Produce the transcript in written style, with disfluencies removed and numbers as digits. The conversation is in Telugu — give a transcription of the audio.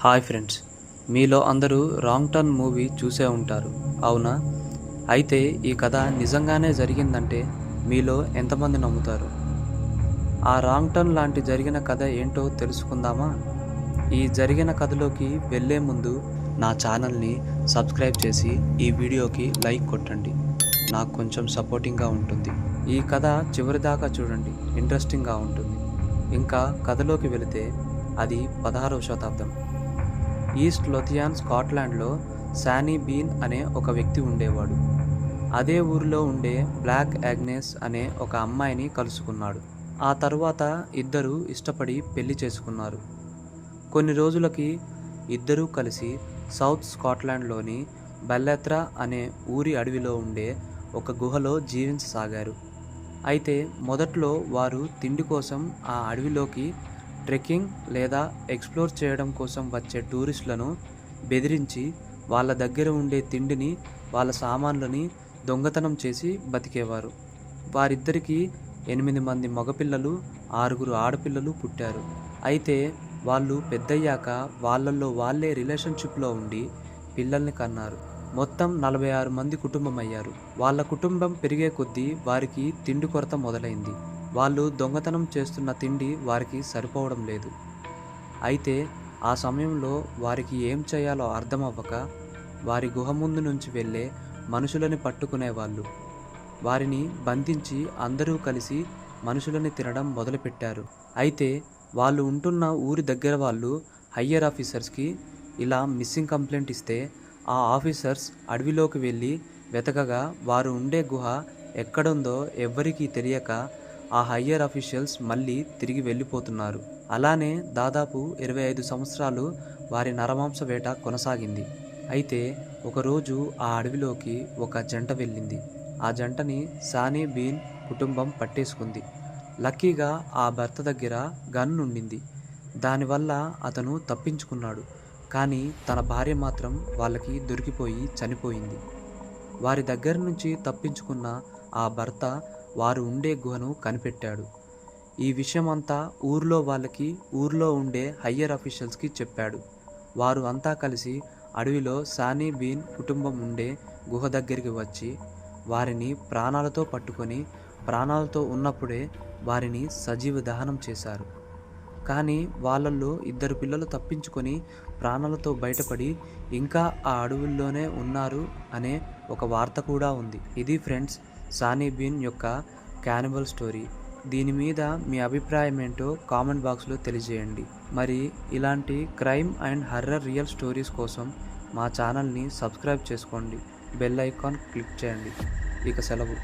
హాయ్ ఫ్రెండ్స్, మీలో అందరూ రాంగ్ టర్న్ మూవీ చూసే ఉంటారు, అవునా? అయితే ఈ కథ నిజంగానే జరిగిందంటే మీలో ఎంతమంది నమ్ముతారు? ఆ రాంగ్ టర్న్ లాంటి జరిగిన కథ ఏంటో తెలుసుకుందామా? ఈ జరిగిన కథలోకి వెళ్ళే ముందు నా ఛానల్ని సబ్స్క్రైబ్ చేసి ఈ వీడియోకి లైక్ కొట్టండి. నాకు కొంచెం సపోర్టింగ్గా ఉంటుంది. ఈ కథ చివరిదాకా చూడండి, ఇంట్రెస్టింగ్గా ఉంటుంది. ఇంకా కథలోకి వెళితే అది 16వ శతాబ్దం. ఈస్ట్ లొథియాన్, స్కాట్లాండ్లో శానీ బీన్ అనే ఒక వ్యక్తి ఉండేవాడు. అదే ఊరిలో ఉండే బ్లాక్ యాగ్నెస్ అనే ఒక అమ్మాయిని కలుసుకున్నాడు. ఆ తరువాత ఇద్దరూ ఇష్టపడి పెళ్లి చేసుకున్నారు. కొన్ని రోజులకి ఇద్దరూ కలిసి సౌత్ స్కాట్లాండ్లోని బెల్లెత్రా అనే ఊరి అడవిలో ఉండే ఒక గుహలో జీవించసాగారు. అయితే మొదట్లో వారు తిండి కోసం ఆ అడవిలోకి ట్రెక్కింగ్ లేదా ఎక్స్ప్లోర్ చేయడం కోసం వచ్చే టూరిస్టులను బెదిరించి వాళ్ళ దగ్గర ఉండే తిండిని, వాళ్ళ సామాన్లని దొంగతనం చేసి బతికేవారు. వారిద్దరికీ 8 మంది మగపిల్లలు, 6 ఆడపిల్లలు పుట్టారు. అయితే వాళ్ళు పెద్దయ్యాక వాళ్ళల్లో వాళ్ళే రిలేషన్షిప్లో ఉండి పిల్లల్ని కన్నారు. మొత్తం 46 మంది కుటుంబం అయ్యారు. వాళ్ళ కుటుంబం పెరిగే కొద్దీ వారికి తిండి కొరత మొదలైంది. వాళ్ళు దొంగతనం చేస్తున్న తిండి వారికి సరిపోవడం లేదు. అయితే ఆ సమయంలో వారికి ఏం చేయాలో అర్థం అవ్వక వారి గుహ ముందు నుంచి వెళ్ళే మనుషులని పట్టుకునేవాళ్ళు. వారిని బంధించి అందరూ కలిసి మనుషులని తినడం మొదలుపెట్టారు. అయితే వాళ్ళు ఉంటున్న ఊరి దగ్గర వాళ్ళు హయ్యర్ ఆఫీసర్స్కి ఇలా మిస్సింగ్ కంప్లైంట్ ఇస్తే ఆ ఆఫీసర్స్ అడవిలోకి వెళ్ళి వెతకగా వారు ఉండే గుహ ఎక్కడుందో ఎవ్వరికీ తెలియక ఆ హయ్యర్ అఫీషియల్స్ మళ్ళీ తిరిగి వెళ్ళిపోతున్నారు. అలానే దాదాపు 25 సంవత్సరాలు వారి నరమాంస వేట కొనసాగింది. అయితే ఒకరోజు ఆ అడవిలోకి ఒక జంట వెళ్ళింది. ఆ జంటని శానీ బీన్ కుటుంబం పట్టేసుకుంది. లక్కీగా ఆ భర్త దగ్గర గన్ ఉండింది. దానివల్ల అతను తప్పించుకున్నాడు. కానీ తన భార్య మాత్రం వాళ్ళకి దొరికిపోయి చనిపోయింది. వారి దగ్గర నుంచి తప్పించుకున్న ఆ భర్త వారు ఉండే గుహను కనిపెట్టాడు. ఈ విషయం అంతా ఊర్లో వాళ్ళకి, ఊర్లో ఉండే హయ్యర్ అఫీషియల్స్కి చెప్పాడు. వారు అంతా కలిసి అడవిలో శానీ బీన్ కుటుంబం ఉండే గుహ దగ్గరికి వచ్చి వారిని ప్రాణాలతో పట్టుకొని ప్రాణాలతో ఉన్నప్పుడే వారిని సజీవ దహనం చేశారు. కానీ వాళ్ళల్లో 2 పిల్లలు తప్పించుకొని ప్రాణాలతో బయటపడి ఇంకా ఆ అడవుల్లోనే ఉన్నారు అనే ఒక వార్త కూడా ఉంది. ఇది ఫ్రెండ్స్, శానీ బీన్ యొక్క క్యానిబల్ స్టోరీ. దీని మీద మీ అభిప్రాయం ఏంటో కామెంట్ బాక్స్లో తెలియజేయండి. మరి ఇలాంటి crime and horror real stories కోసం మా ఛానల్ని సబ్స్క్రైబ్ చేసుకోండి, బెల్ ఐకాన్ క్లిక్ చేయండి. ఇక సెలవు.